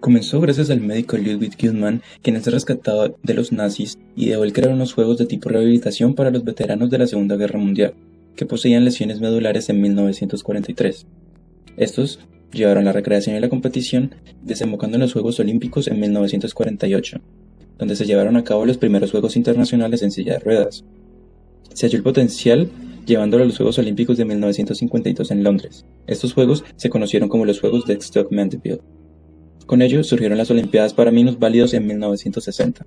Comenzó gracias al médico Ludwig Guttmann, quien es rescatado de los nazis y ideó el crear unos juegos de tipo rehabilitación para los veteranos de la Segunda Guerra Mundial, que poseían lesiones medulares en 1943. Estos llevaron la recreación y la competición, desembocando en los Juegos Olímpicos en 1948, donde se llevaron a cabo los primeros Juegos Internacionales en silla de ruedas. Se halló el potencial llevándolo a los Juegos Olímpicos de 1952 en Londres. Estos Juegos se conocieron como los Juegos de Stoke-Mandeville. Con ello surgieron las Olimpiadas para minusválidos en 1960.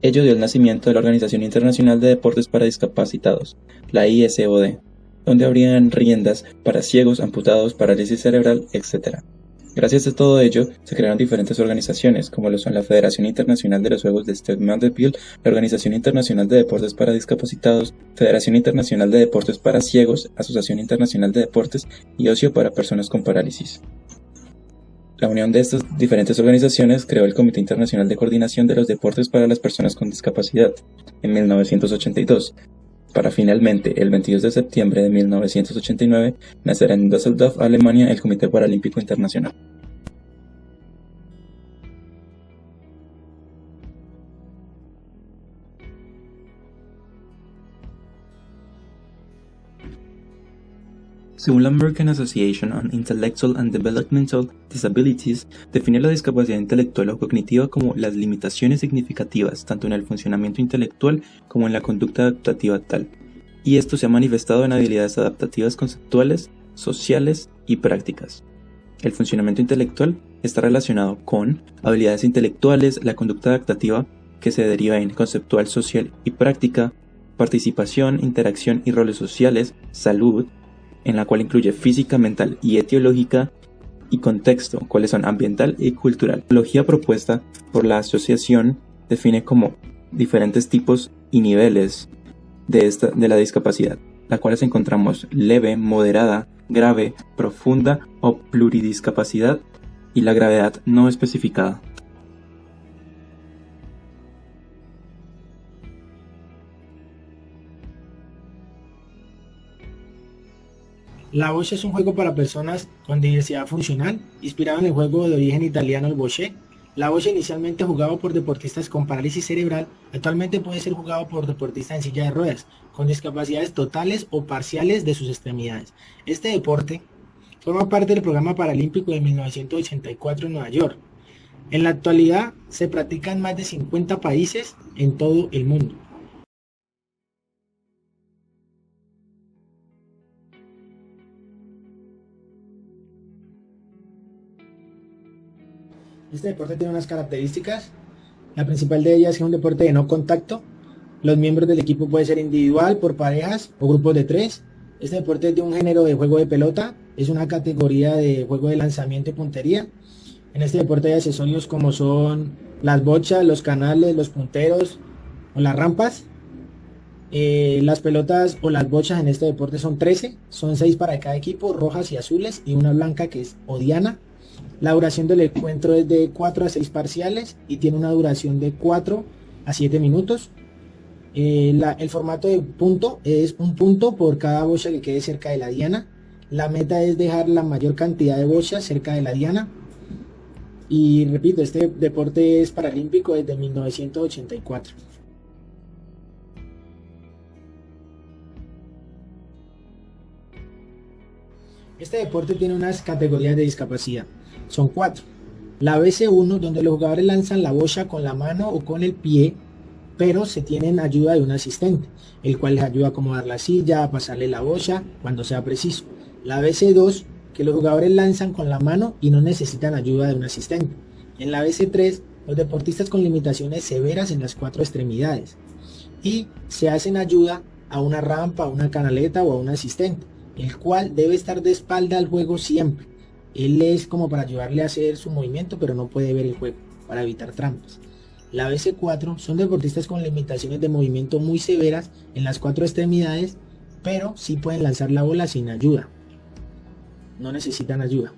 Ello dio el nacimiento de la Organización Internacional de Deportes para Discapacitados, la ISOD, donde habrían riendas para ciegos, amputados, parálisis cerebral, etc. Gracias a todo ello, se crearon diferentes organizaciones, como lo son la Federación Internacional de los Juegos de Stoke-Mandeville, la Organización Internacional de Deportes para Discapacitados, Federación Internacional de Deportes para Ciegos, Asociación Internacional de Deportes y Ocio para Personas con Parálisis. La unión de estas diferentes organizaciones creó el Comité Internacional de Coordinación de los Deportes para las Personas con Discapacidad, en 1982, para finalmente, el 22 de septiembre de 1989, nacer en Düsseldorf, Alemania, el Comité Paralímpico Internacional. Según la American Association on Intellectual and Developmental Disabilities, define la discapacidad intelectual o cognitiva como las limitaciones significativas tanto en el funcionamiento intelectual como en la conducta adaptativa tal, y esto se ha manifestado en habilidades adaptativas conceptuales, sociales y prácticas. El funcionamiento intelectual está relacionado con habilidades intelectuales, la conducta adaptativa que se deriva en conceptual, social y práctica, participación, interacción y roles sociales, salud, en la cual incluye física, mental y etiológica, y contexto, cuáles son ambiental y cultural. La metodología propuesta por la asociación define como diferentes tipos y niveles de la discapacidad, las cuales encontramos leve, moderada, grave, profunda o pluridiscapacidad y la gravedad no especificada. La Bocce es un juego para personas con diversidad funcional, inspirado en el juego de origen italiano el bocce. La Bocce, inicialmente jugado por deportistas con parálisis cerebral, actualmente puede ser jugado por deportistas en silla de ruedas, con discapacidades totales o parciales de sus extremidades. Este deporte forma parte del programa paralímpico de 1984 en Nueva York. En la actualidad se practica en más de 50 países en todo el mundo. Este deporte tiene unas características. La principal de ellas es que es un deporte de no contacto. Los miembros del equipo pueden ser individual, por parejas o grupos de 3. Este deporte es de un género de juego de pelota. Es una categoría de juego de lanzamiento y puntería. En este deporte hay accesorios como son las bochas, los canales, los punteros o las rampas. Las pelotas o las bochas en este deporte son 13. Son 6 para cada equipo, rojas y azules, y una blanca que es odiana. La duración del encuentro es de 4 a 6 parciales y tiene una duración de 4 a 7 minutos. El formato de punto es un punto por cada bocha que quede cerca de la diana. La meta es dejar la mayor cantidad de bochas cerca de la diana. Y repito, este deporte es paralímpico desde 1984. Este deporte tiene unas categorías de discapacidad. Son 4. La BC1, donde los jugadores lanzan la bocha con la mano o con el pie, pero se tienen ayuda de un asistente, el cual les ayuda a acomodar la silla, a pasarle la bocha cuando sea preciso. La BC2, que los jugadores lanzan con la mano y no necesitan ayuda de un asistente. En la BC3, los deportistas con limitaciones severas en las 4 extremidades y se hacen ayuda a una rampa, a una canaleta o a un asistente, el cual debe estar de espalda al juego siempre. Él es como para ayudarle a hacer su movimiento, pero no puede ver el juego, para evitar trampas. La BC4 son deportistas con limitaciones de movimiento muy severas en las 4 extremidades, pero sí pueden lanzar la bola sin ayuda. No necesitan ayuda.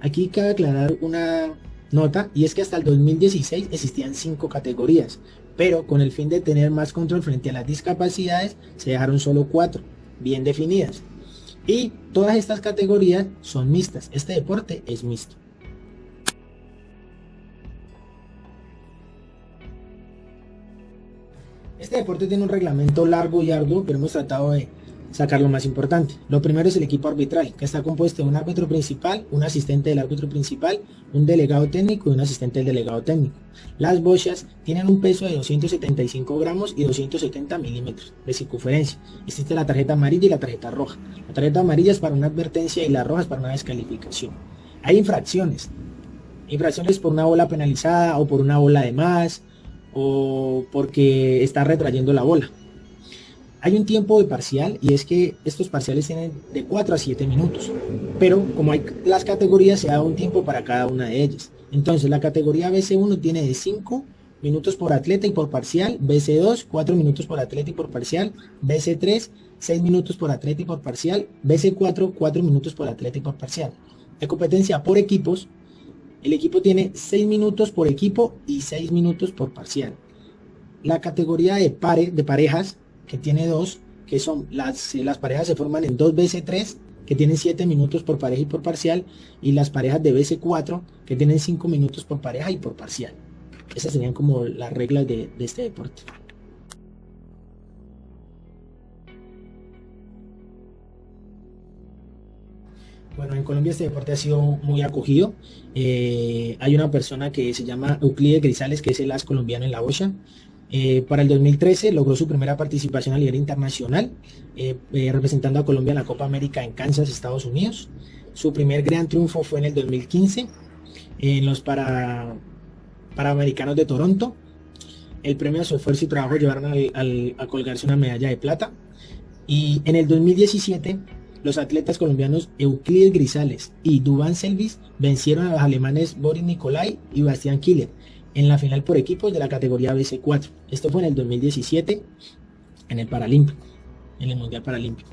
Aquí cabe aclarar una nota, y es que hasta el 2016 existían 5 categorías, pero con el fin de tener más control frente a las discapacidades, se dejaron solo 4, bien definidas. Y todas estas categorías son mixtas. Este deporte es mixto. Este deporte tiene un reglamento largo y arduo, pero hemos tratado de sacar lo más importante. Lo primero es el equipo arbitral, que está compuesto de un árbitro principal, un asistente del árbitro principal, un delegado técnico y un asistente del delegado técnico. Las bochas tienen un peso de 275 gramos y 270 milímetros de circunferencia. Existe la tarjeta amarilla y la tarjeta roja. La tarjeta amarilla es para una advertencia y la roja es para una descalificación. Hay infracciones. Infracciones por una bola penalizada o por una bola de más o porque está retrayendo la bola. Hay un tiempo de parcial y es que estos parciales tienen de 4 a 7 minutos, pero como hay las categorías se da un tiempo para cada una de ellas. Entonces la categoría BC1 tiene de 5 minutos por atleta y por parcial, BC2 4 minutos por atleta y por parcial, BC3 6 minutos por atleta y por parcial, BC4 4 minutos por atleta y por parcial. La competencia por equipos, el equipo tiene 6 minutos por equipo y 6 minutos por parcial. La categoría de parejas, que tiene 2, que son las parejas se forman en 2 BC3, que tienen 7 minutos por pareja y por parcial, y las parejas de BC4, que tienen 5 minutos por pareja y por parcial. Esas serían como las reglas de este deporte. Bueno, en Colombia este deporte ha sido muy acogido. Hay una persona que se llama Euclides Grisales, que es el as colombiano en la bocha. Para el 2013 logró su primera participación a nivel internacional, representando a Colombia en la Copa América en Kansas, Estados Unidos. Su primer gran triunfo fue en el 2015 en los Panamericanos de Toronto. El premio a su esfuerzo y trabajo llevaron a colgarse una medalla de plata. Y en el 2017 los atletas colombianos Euclides Grisales y Duván Selvis vencieron a los alemanes Boris Nicolai y Bastián Killer en la final por equipos de la categoría BC4. Esto fue en el 2017 en el Paralímpico, en el Mundial Paralímpico.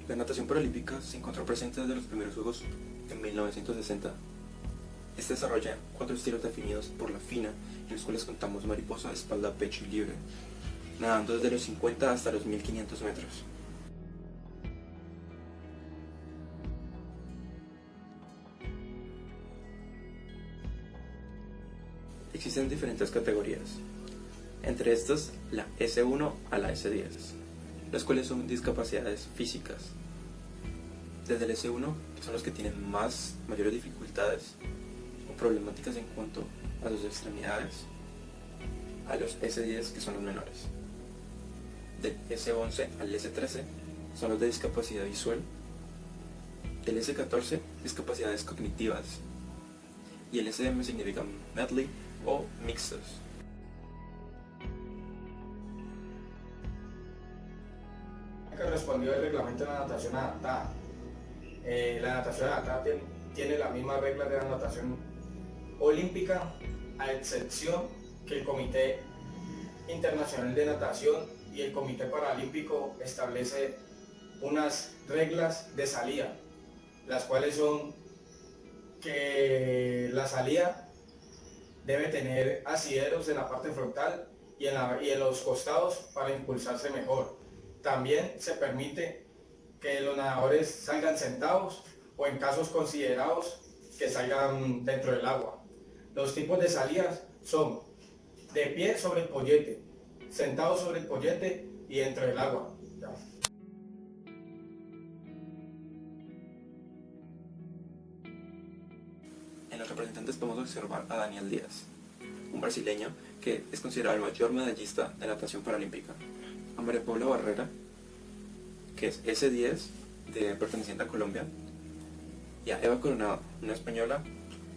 La natación paralímpica se encontró presente desde los primeros Juegos en 1960. Este desarrolla 4 estilos definidos por la FINA, en los cuales contamos mariposa, espalda, pecho y libre, nadando desde los 50 hasta los 1500 metros. Existen diferentes categorías, entre estas la S1 a la S10, las cuales son discapacidades físicas. Desde el S1 son los que tienen mayores dificultades o problemáticas en cuanto a sus extremidades, a los S10 que son los menores. Del S11 al S13 son los de discapacidad visual, del S14 discapacidades cognitivas y el SM significa medley o mixtos. Que respondió el reglamento de la natación adaptada. La natación adaptada tiene las mismas reglas de la natación olímpica, a excepción que el Comité Internacional de Natación y el Comité Paralímpico establece unas reglas de salida, las cuales son que la salida debe tener asideros en la parte frontal y en los costados para impulsarse mejor. También se permite que los nadadores salgan sentados o en casos considerados que salgan dentro del agua. Los tipos de salidas son de pie sobre el pollete, sentado sobre el pollete y dentro del agua. Ya. En los representantes podemos observar a Daniel Díaz, un brasileño que es considerado el mayor medallista de natación paralímpica, a María Paula Barrera, que es S10 perteneciente a Colombia, y a Eva Coronado, una española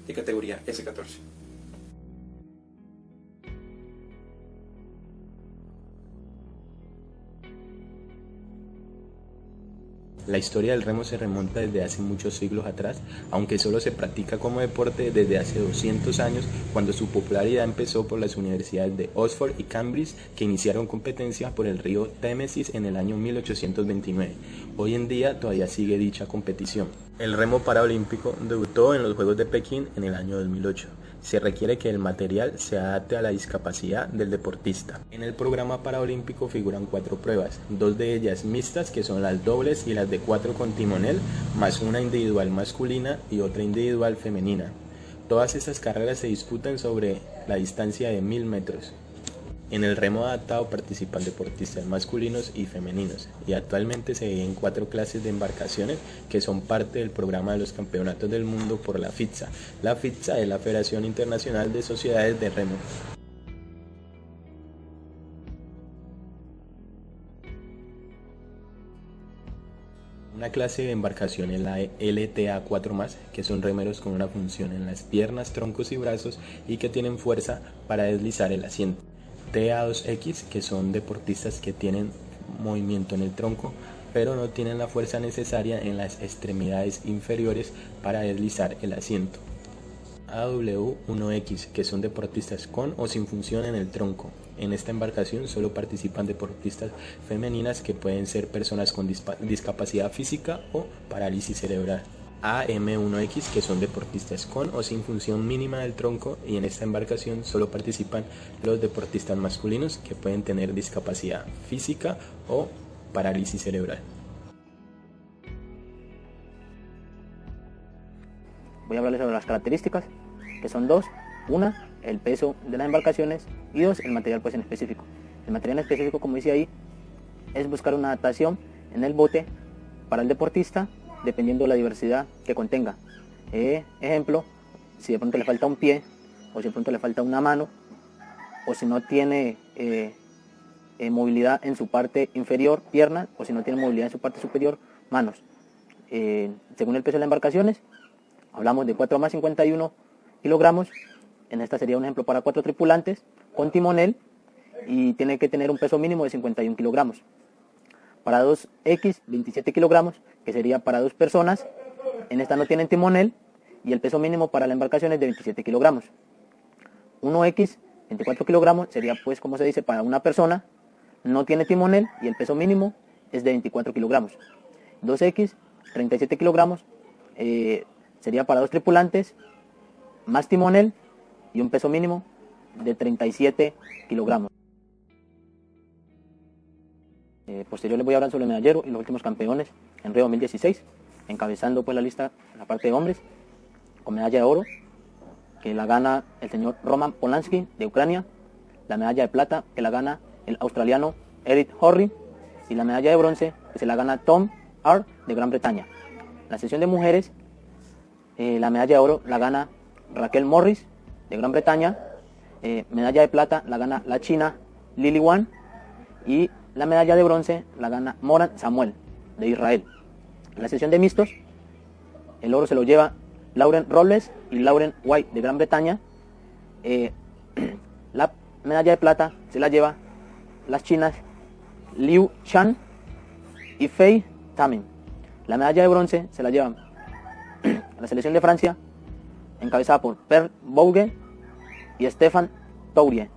de categoría S14. La historia del remo se remonta desde hace muchos siglos atrás, aunque solo se practica como deporte desde hace 200 años, cuando su popularidad empezó por las universidades de Oxford y Cambridge, que iniciaron competencias por el río Támesis en el año 1829. Hoy en día todavía sigue dicha competición. El remo paralímpico debutó en los Juegos de Pekín en el año 2008. Se requiere que el material se adapte a la discapacidad del deportista. En el programa paraolímpico figuran 4 pruebas, 2 de ellas mixtas, que son las dobles y las de 4 con timonel, más una individual masculina y otra individual femenina. Todas estas carreras se disputan sobre la distancia de 1000 metros. En el remo adaptado participan deportistas masculinos y femeninos, y actualmente se dividen en 4 clases de embarcaciones que son parte del programa de los campeonatos del mundo por la FITSA. La FITSA es la Federación Internacional de Sociedades de Remo. Una clase de embarcación es la LTA 4+, que son remeros con una función en las piernas, troncos y brazos y que tienen fuerza para deslizar el asiento. TA2X, que son deportistas que tienen movimiento en el tronco, pero no tienen la fuerza necesaria en las extremidades inferiores para deslizar el asiento. AW1X, que son deportistas con o sin función en el tronco. En esta embarcación solo participan deportistas femeninas que pueden ser personas con discapacidad física o parálisis cerebral. AM1X, que son deportistas con o sin función mínima del tronco, y en esta embarcación solo participan los deportistas masculinos que pueden tener discapacidad física o parálisis cerebral. Voy a hablarles sobre las características, que son 2. Una, el peso de las embarcaciones, y 2, el material pues en específico. El material en específico, como dice ahí, es buscar una adaptación en el bote para el deportista dependiendo de la diversidad que contenga. Ejemplo, si de pronto le falta un pie, o si de pronto le falta una mano, o si no tiene movilidad en su parte inferior, piernas, o si no tiene movilidad en su parte superior, manos. Según el peso de las embarcaciones, hablamos de 4 más 51 kilogramos. En esta sería un ejemplo para 4 tripulantes con timonel, y tiene que tener un peso mínimo de 51 kilogramos. Para 2X, 27 kilogramos, que sería para 2 personas. En esta no tienen timonel y el peso mínimo para la embarcación es de 27 kilogramos. 1X, 24 kilogramos, sería pues como se dice para una persona, no tiene timonel y el peso mínimo es de 24 kilogramos. 2X, 37 kilogramos, sería para 2 tripulantes, más timonel y un peso mínimo de 37 kilogramos. Posterior les voy a hablar sobre el medallero y los últimos campeones en Río 2016, encabezando pues la lista en la parte de hombres, con medalla de oro, que la gana el señor Roman Polanski de Ucrania, la medalla de plata que la gana el australiano Eric Horry, y la medalla de bronce que se la gana Tom Hart de Gran Bretaña. La sección de mujeres, la medalla de oro la gana Raquel Morris de Gran Bretaña, medalla de plata la gana la china Lily Wan, y la medalla de bronce la gana Moran Samuel de Israel. En la sección de mixtos, el oro se lo lleva Lauren Robles y Lauren White de Gran Bretaña. La medalla de plata se la lleva las chinas Liu Chan y Fei Tamin. La medalla de bronce se la lleva la selección de Francia, encabezada por Per Bougue y Stéphane Tourie.